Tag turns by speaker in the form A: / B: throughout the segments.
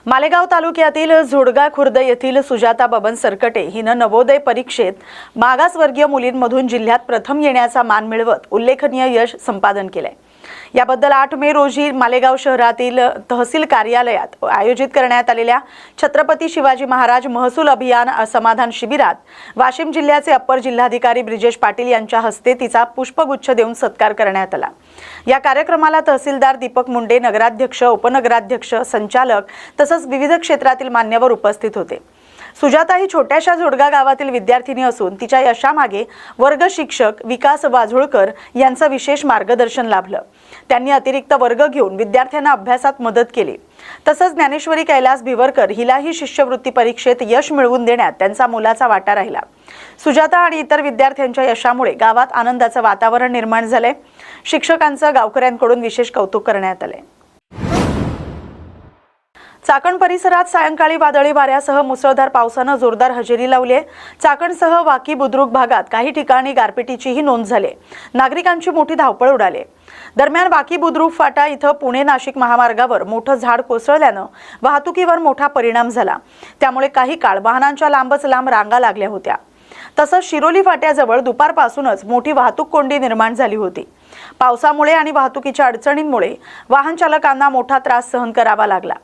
A: मालेगाव तालुक्यातील झोडगा खुर्द येथील सुजाता बबन सरकटे हिने नवोदय परीक्षेत मागासवर्गीय मुलींमधून जिल्ह्यात प्रथम येण्याचा मान मिळवत उल्लेखनीय यश संपादन केले। याबद्दल 8 मे रोजी मालेगाव शहरातील तहसील कार्यालयात आयोजित करण्यात आलेल्या छत्रपती शिवाजी महाराज महसूल अभियान समाधान शिबिरात वाशिम जिल्ह्याचे अप्पर जिल्हाधिकारी ब्रिजेश पाटील यांच्या हस्ते तिचा पुष्पगुच्छ देऊन सत्कार करण्यात आला। या कार्यक्रमाला तहसीलदार दीपक मुंडे, नगराध्यक्ष, उपनगराध्यक्ष, संचालक तसंच विविध क्षेत्रातील मान्यवर उपस्थित होते। सुजाता ही छोट्याशा झोडगा गावातील विद्यार्थिनी असून तिच्या यशामागे वर्ग शिक्षक विकास वाझोळकर यांचं विशेष मार्गदर्शन लाभलं। त्यांनी अतिरिक्त वर्ग घेऊन विद्यार्थ्यांना अभ्यासात मदत केली। तसंच ज्ञानेश्वरी कैलास भिवरकर हिलाही शिष्यवृत्ती परीक्षेत यश मिळवून देण्यात त्यांचा मोलाचा वाटा राहिला। सुजाता आणि इतर विद्यार्थ्यांच्या यशामुळे गावात आनंदाचं वातावरण निर्माण झाले। शिक्षकांचं गावकऱ्यांकडून विशेष कौतुक करण्यात आले। चाकण परिसरात सायंकाळी वादळी वाऱ्यासह मुसळधार पावसाने जोरदार हजेरी लावली। चाकणसह वाकी बुद्रुक भागात काही ठिकाणी गारपिटीचीही नोंद झाली। नागरिकांची मोठी धावपळ उडाली। दरम्यान वाकी बुद्रुक फाटा इथं पुणे नाशिक महामार्गावर मोठं झाड कोसळल्यानं वाहतुकीवर मोठा परिणाम झाला। त्यामुळे काही काळ वाहनांच्या लांबच लांब रांगा लागल्या होत्या। तसंच शिरोली फाट्याजवळ दुपारपासूनच मोठी वाहतूक कोंडी निर्माण झाली होती। पावसामुळे आणि वाहतुकीच्या अडचणींमुळे वाहन चालकांना मोठा त्रास सहन करावा लागला।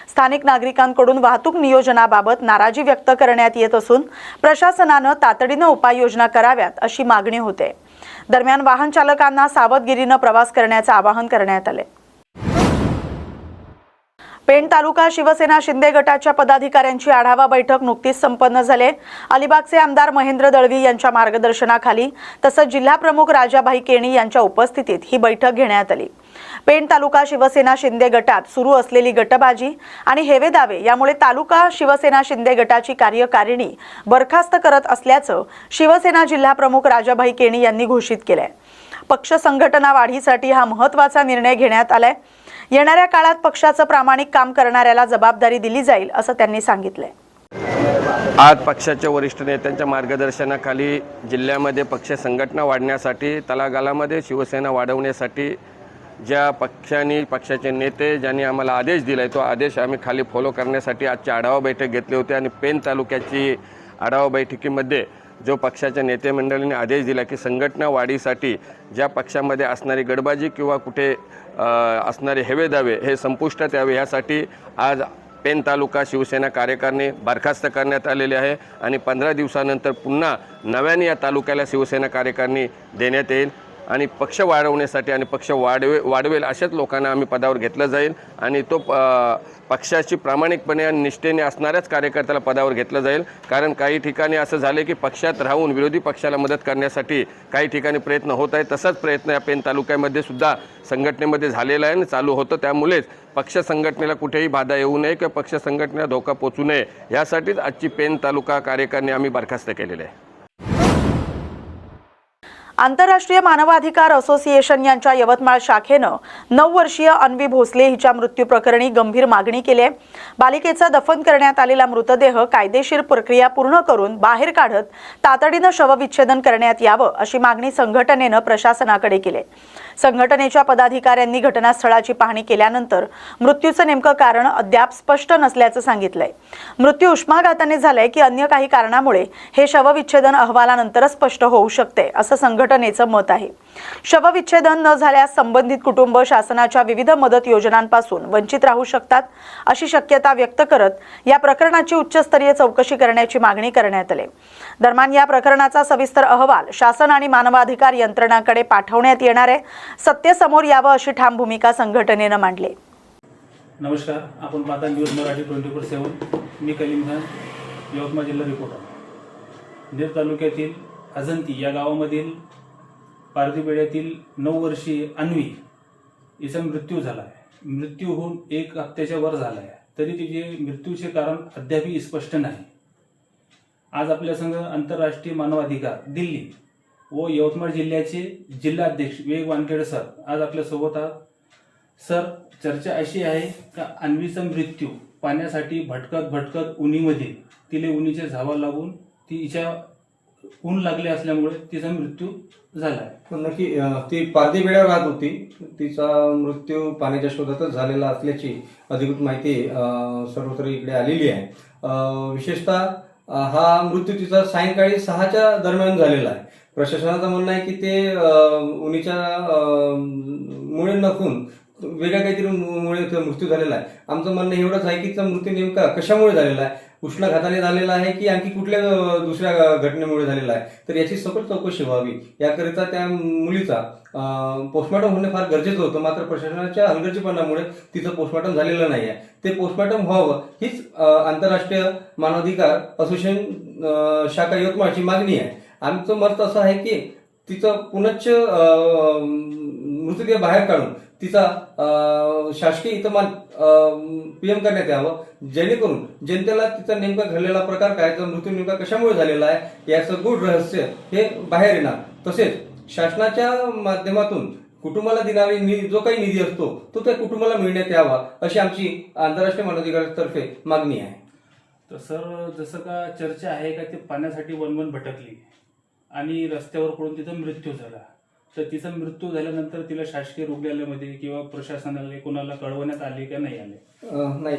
A: स्थानिक नागरिकांकडून वाहतूक नियोजनाबाबत नाराजी व्यक्त करण्यात येत असून प्रशासनाने तातडीने उपाययोजना कराव्यात अशी मागणी होते। दरम्यान वाहन चालकांना सावधगिरीने प्रवास करण्याचे आवाहन करण्यात आले। पेण तालुका शिवसेना शिंदे गटाच्या पदाधिकाऱ्यांची आढावा बैठक नुकतीच संपन्न झाली। अलिबागचे आमदार महेंद्र दळवी यांच्या मार्गदर्शनाखाली तसंच जिल्हा प्रमुख राजाभाई केणी यांच्या उपस्थितीत ही बैठक घेण्यात आली। पेण तालुका शिवसेना शिंदे गटात सुरू असलेली गटबाजी आणि हेवेदावे यामुळे तालुका शिवसेना शिंदे गटाची कार्यकारिणी बरखास्त करत असल्याचं शिवसेना जिल्हा प्रमुख राजाभाई केणी यांनी घोषित केलंय। पक्ष संघटना वाढीसाठी हा महत्त्वाचा निर्णय घेण्यात आलाय। येणाऱ्या काळात पक्षाचं प्रामाणिक काम करणाऱ्याला जबाबदारी दिली जाईल असं त्यांनी सांगितलंय।
B: आज पक्षाच्या वरिष्ठ नेत्यांच्या मार्गदर्शनाखाली जिल्ह्यामध्ये पक्ष संघटना वाढण्यासाठी, तळागाळामध्ये शिवसेना वाढवण्यासाठी ज्या पक्षाचे नेते ज्यांनी आम्हाला आदेश दिलाय तो आदेश आम्ही खाली फॉलो करण्यासाठी आजची आढावा बैठक घेतली होती। आणि पेण तालुक्याची आढावा बैठकीमध्ये जो पक्षाच्या नेते मंडळींनी आदेश दिला की संघटना वाढीसाठी ज्या पक्षामध्ये असणारी गडबाजी किंवा कुठे असणारे हेवेदावे हे संपुष्टात यावे यासाठी आज पेण तालुका शिवसेना कार्यकारिणी बरखास्त करण्यात आलेली आहे आणि 15 दिवसानंतर पुन्हा नव्याने या तालुक्याला शिवसेना कार्यकारिणी देण्यात येईल आणि पक्ष वाढवण्यासाठी आणि पक्ष वाढवेल अशाच लोकांना आम्ही पदावर घेतलं जाईल आणि तो पक्षाची प्रामाणिकपणे आणि निष्ठेने असणाऱ्याच कार्यकर्त्याला पदावर घेतलं जाईल। कारण काही ठिकाणी असं झाले की पक्षात राहून विरोधी पक्षाला मदत करण्यासाठी काही ठिकाणी प्रयत्न होत आहे। तसाच प्रयत्न या पेण तालुक्यामध्ये सुद्धा संघटनेमध्ये झालेला आहे आणि चालू होतं। त्यामुळेच पक्ष संघटनेला कुठेही बाधा येऊ नये किंवा पक्ष संघटनेला धोका पोचू नये यासाठीच आजची पेण तालुका कार्यकारिणी आम्ही बरखास्त केलेली आहे।
A: आंतरराष्ट्रीय मानवाधिकार असोसिएशन यांच्या यवतमाळ शाखेनं 9 वर्षीय अन्वी भोसले हिच्या मृत्यू प्रकरणी गंभीर मागणी केली आहे। बालिकेचा दफन करण्यात आलेला मृतदेह कायदेशीर प्रक्रिया पूर्ण करून बाहेर काढत तातडीने शवविच्छेदन करण्यात यावं अशी मागणी संघटनेनं प्रशासनाकडे केली। संघटनेच्या पदाधिकाऱ्यांनी घटनास्थळाची पाहणी केल्यानंतर मृत्यूचं नेमकं कारण अद्याप स्पष्ट नसल्याचं सांगितलंय। मृत्यू उष्माघाताने झालाय की अन्य काही कारणामुळे हे शवविच्छेदन अहवालानंतरच स्पष्ट होऊ शकते असं संघटनेचं मत आहे। शवविच्छेदन न झाल्यास संबंधित कुटुंब शासनाच्या विविध मदत योजनांपासून वंचित राहू शकतात अशी शक्यता व्यक्त करत या प्रकरणाची उच्चस्तरीय चौकशी करण्याची मागणी करण्यात आली। दरम्यान या प्रकरणाचा सविस्तर अहवाल शासन आणि मानवाधिकार यंत्रणांकडे पाठवण्यात येणार आहे। सत्य समोर यावं अशी ठाम भूमिका संघटनेनं मांडली।
C: नमस्कार, आपण पाहता न्यूज मराठी 24/7। मी कलीम खान, यवतमाळ जिल्हा रिपोर्टर। नेर तालुक्यातील अजंती या गावामधील पारधीपेढ्यातील 9 वर्षीय अन्वी हिचा मृत्यू झाला आहे। मृत्यू होऊन 1 हप्त्याच्या वर झाला आहे, तरी तिचे मृत्यूचे कारण अद्यापही स्पष्ट नाही। आज आपल्या संघ आंतरराष्ट्रीय मानवाधिकार दिल्ली व यवतमाळ जिल्ह्याचे जिल्हाध्यक्ष विवेक वानखेडे सर आज आपल्या सोबत आहात। सर, चर्चा अशी आहे का अन्वीचा मृत्यू पाण्यासाठी भटकत उन्हीमध्ये तिले उन्हीच्या झावा लागून तिच्या ऊन लागले असल्यामुळे तिचा मृत्यू झाला आहे.
D: नक्की ती पारधी बेड्यावर राहत होती. तिचा मृत्यू पाण्याच्या शोधातच झालेला असल्याची अधिकृत माहिती सर्वत्र इकडे आलेली आहे. विशेषतः हा मृत्यू तिचा सायंकाळी 6च्या दरम्यान झालेला आहे. प्रशासनाचं म्हणणं आहे की ते उन्हीच्या मुळे नसून वेगळ्या काहीतरी मुळे मृत्यू झालेला आहे. आमचं म्हणणं एवढंच आहे की तिचा मृत्यू नेमका कशामुळे झालेला आहे, उष्माघाताने झालेला आहे की आणखी कुठल्या दुसऱ्या घटनेमुळे झालेला आहे, तर याची सखोल चौकशी व्हावी. याकरिता त्या मुलीचा पोस्टमॉर्टम होणे फार गरजेचं होतं. मात्र प्रशासनाच्या हलगर्जीपणामुळे तिचं पोस्टमॉर्टम झालेलं नाही आहे. ते पोस्टमॉर्टम व्हावं हीच आंतरराष्ट्रीय मानवाधिकार असोसिएशन शाखा यवतमाळची मागणी आहे. आमचं मत असं आहे की तिचं पुनश्च मृतदेह बाहेर काढून तिचा शासकीय इतमान पीएम करण्यात यावं, जेणेकरून जनतेला तिचा नेमका घडलेला प्रकार काय, त्याचा मृत्यू नेमका कशामुळे झालेला आहे याचं गूढ रहस्य हे बाहेर येणार. तसेच शासनाच्या माध्यमातून कुटुंबाला देणारी जो काही निधी असतो तो त्या कुटुंबाला मिळण्यात यावा अशी आमची आंतरराष्ट्रीय मानवाधिकारातर्फे मागणी आहे.
C: तर सर, जसं का चर्चा आहे का ते पाण्यासाठी वनवन भटकली आणि रस्त्यावर पडून तिचा मृत्यू झाला, तर तिचा मृत्यू झाल्यानंतर तिला शासकीय रुग्णालयामध्ये किंवा प्रशासनाला कोणाला कळवण्यात आले का नाही आले?
D: नाही,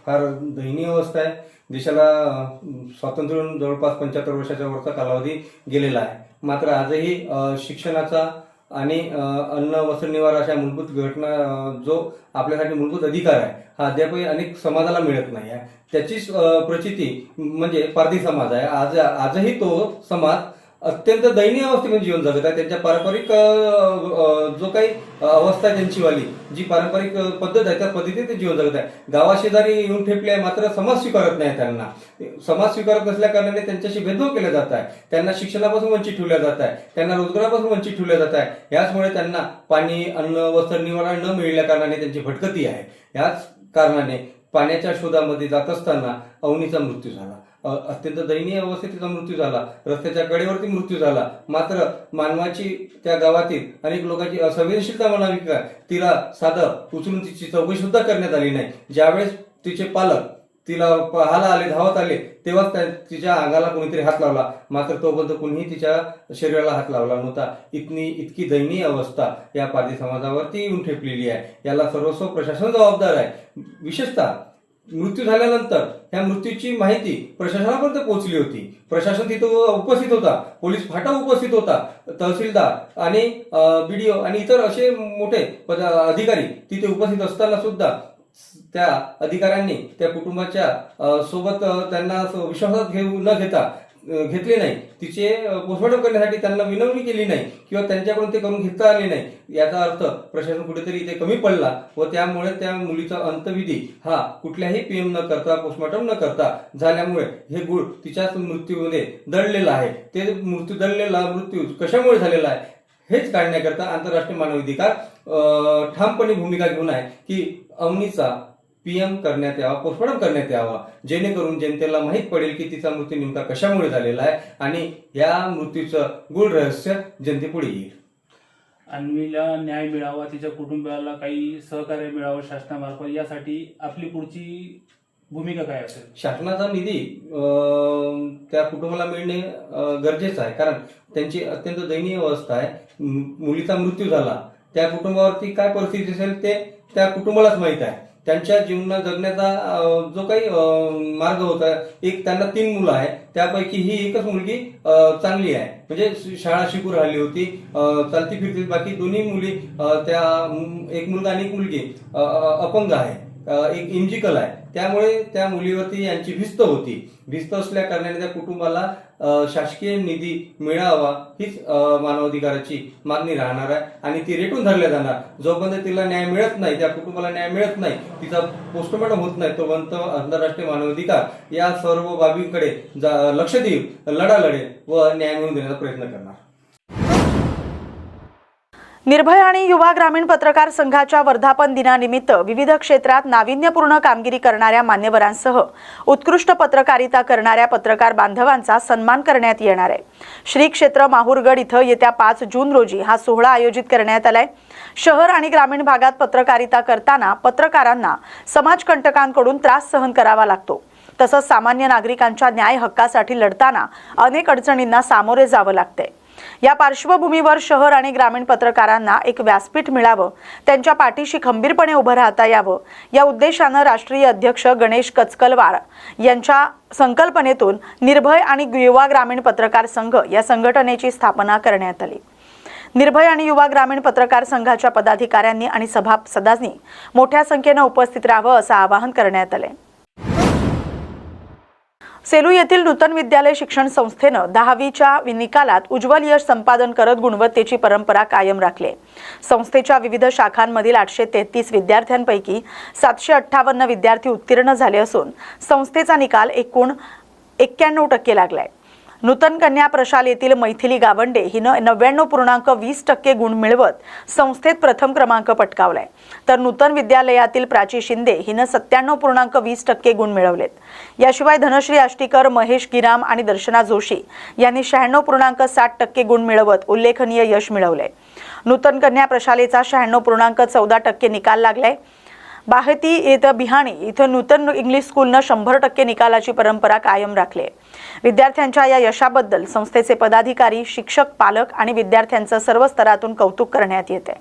D: फार दयनीय अवस्था आहे. देशाला स्वातंत्र्य होऊन जवळपास 75 वर्षाच्या वरचा कालावधी गेलेला आहे. मात्र आजही शिक्षणाचा आणि अन्न वस्त्र निवारा अशा मूलभूत घटना जो आपल्यासाठी मूलभूत अधिकार आहे हा अद्यापही अनेक समाजाला मिळत नाही आहे. त्याचीच प्रचिती म्हणजे पारधी समाज आहे. आजही तो समाज अत्यंत दयनीय अवस्थेमध्ये जीवन जगत आहे. त्यांच्या पारंपरिक जो काही अवस्था आहे त्यांची वाली जी पारंपरिक पद्धत आहे त्या पद्धतीने ते जीवन जगत आहे. गावाशेजारी येऊन ठेपले आहे, मात्र समाज स्वीकारत नाही. त्यांना समाज स्वीकारत नसल्या कारणाने त्यांच्याशी भेदभाव केला जात आहे. त्यांना शिक्षणापासून वंचित ठेवल्या जात आहे, त्यांना रोजगारापासून वंचित ठेवल्या जात आहे. याचमुळे त्यांना पाणी, अन्न, वस्त्र, निवारा न मिळाल्या कारणाने त्यांची भटकती आहे. याच कारणाने पाण्याच्या शोधामध्ये जात असताना अवनीचा मृत्यू झाला. अत्यंत दयनीय अवस्थेत तिचा मृत्यू झाला. रस्त्याच्या कडेवरती मृत्यू झाला. मात्र मानवाची त्या गावातील अनेक लोकांची असंवेदनशीलता म्हणावी का तिला साधं उचलून तिची चौकशी सुद्धा करण्यात आली नाही. ज्यावेळेस तिचे पालक तिला पाहायला आले, धावत आले, तेव्हाच तिच्या अंगाला कोणीतरी हात लावला. मात्र तोपर्यंत कुणीही तिच्या शरीराला हात लावला नव्हता. इतकी दयनीय अवस्था या पारधी समाजावरती येऊन ठेपलेली आहे. याला सर्वस्व प्रशासन जबाबदार आहे. विशेषतः मृत्यू झाल्यानंतर ह्या मृत्यूची माहिती प्रशासनापर्यंत पोहोचली होती. प्रशासन तिथं उपस्थित होता, पोलीस फाटा उपस्थित होता, तहसीलदार आणि BDO आणि इतर असे मोठे अधिकारी तिथे उपस्थित असताना सुद्धा त्या अधिकाऱ्यांनी त्या कुटुंबाच्या सोबत त्यांना विश्वासात घेतले नाही. तिचे पोस्टमॉर्टम करण्यासाठी त्यांना विनवणी केली नाही किंवा त्यांच्याकडून ते करून घेता आले नाही. याचा अर्थ प्रशासन कुठेतरी इथे कमी पडला व त्यामुळे त्या मुलीचा अंत्यविधी हा कुठल्याही PM न करता, पोस्टमॉर्टम न करता झाल्यामुळे हे गुळ तिच्याच मृत्यूमध्ये दडलेला आहे. ते दडलेला मृत्यू कशामुळे झालेला आहे हेच काढण्याकरता आंतरराष्ट्रीय मानवाधिकार ठामपणे भूमिका घेऊन आहे की अवनीचा PM करण्यात यावा, पोस्टमॉर्टम करण्यात यावा, जेणेकरून जनतेला माहीत पडेल की तिचा मृत्यू नेमका कशामुळे झालेला आहे आणि या मृत्यूचं गूढ रहस्य जनतेपुढे येईल.
C: अन्वीला न्याय मिळावा, तिच्या कुटुंबाला काही सहकार्य मिळावं शासनामार्फत, यासाठी आपली पुढची भूमिका काय असेल?
D: शासनाचा निधी त्या कुटुंबाला मिळणे गरजेचं आहे. कारण त्यांची अत्यंत दयनीय अवस्था आहे. मुलीचा मृत्यू झाला, त्या कुटुंबावरती काय परिस्थिती असेल ते त्या कुटुंबालाच माहीत आहे. त्यांच्या जीवनात जगण्याचा जो काही मार्ग होता, एक त्यांना 3 मुलं आहे, त्यापैकी ही एकच मुलगी चांगली आहे, म्हणजे शाळा शिकू राहिली होती, चालती फिरती. बाकी दोन्ही मुली, त्या एक मुलगा आणि एक मुलगी अपंग आहे, एक इंजिकल आहे. त्यामुळे त्या मुलीवरती यांची भिस्त होती. भिस्त असल्या कारणाने त्या कुटुंबाला शासकीय निधी मिळावा हीच मानवाधिकाराची मागणी राहणार आहे आणि ती रेटून धरल्या जाणार. जोपर्यंत तिला न्याय मिळत नाही, त्या कुटुंबाला न्याय मिळत नाही, तिचा पोस्टमॉर्टम होत नाही, तोपर्यंत आंतरराष्ट्रीय मानवाधिकार या सर्व बाबींकडे लक्ष देईल, लढा लढेल व न्याय मिळवून देण्याचा प्रयत्न करणार.
A: निर्भय आणि युवा ग्रामीण पत्रकार संघाच्या वर्धापन दिनानिमित्त विविध क्षेत्रात नाविन्यपूर्ण कामगिरी करणाऱ्या मान्यवरांसह उत्कृष्ट पत्रकारिता करणाऱ्या पत्रकार बांधवांचा सन्मान करण्यात येणार आहे. श्री क्षेत्र माहूरगड इथं येत्या 5 जून रोजी हा सोहळा आयोजित करण्यात आलाय. शहर आणि ग्रामीण भागात पत्रकारिता करताना पत्रकारांना समाजकंटकांकडून त्रास सहन करावा लागतो. तसंच सामान्य नागरिकांच्या न्याय हक्कासाठी लढताना अनेक अडचणींना सामोरे जावं लागते। या पार्श्वभूमीवर शहर आणि ग्रामीण पत्रकारांना एक व्यासपीठ मिळावं, त्यांच्या पाठीशी खंबीरपणे उभं राहता यावं, या उद्देशानं राष्ट्रीय अध्यक्ष गणेश कचकलवार यांच्या संकल्पनेतून निर्भय आणि युवा ग्रामीण पत्रकार संघ या संघटनेची स्थापना करण्यात आली। निर्भय आणि युवा ग्रामीण पत्रकार संघाच्या पदाधिकाऱ्यांनी आणि सभासदांनी मोठ्या संख्येने उपस्थित राहावं असं आवाहन करण्यात आले। सेलू येथील नूतन विद्यालय शिक्षण संस्थेनं 10वीच्या निकालात उज्ज्वल यश संपादन करत गुणवत्तेची परंपरा कायम राखली। संस्थेच्या विविध शाखांमधील 833 विद्यार्थ्यांपैकी 758 विद्यार्थी उत्तीर्ण झाले असून संस्थेचा निकाल एकूण 91% लागलाय। नूतन कन्या प्रशालेतील मैथिली गावंडे हिनं 99.20% गुण मिळवत संस्थेत प्रथम क्रमांक पटकावलाय, तर नूतन विद्यालयातील प्राची शिंदे हिनं 97.20% गुण मिळवलेत। याशिवाय धनश्री आष्टीकर, महेश गिराम आणि दर्शना जोशी यांनी 96.60% गुण मिळवत उल्लेखनीय यश मिळवले। नूतन कन्या प्रशालेचा 96.14% निकाल लागलाय। बाहेती येथं बिहाणी इथं नूतन इंग्लिश स्कूलनं 100% निकालाची परंपरा कायम राखली आहे। विद्यार्थ्यांच्या या यशाबद्दल संस्थेचे पदाधिकारी, शिक्षक, पालक आणि विद्यार्थ्यांचं सर्व स्तरातून कौतुक करण्यात येते।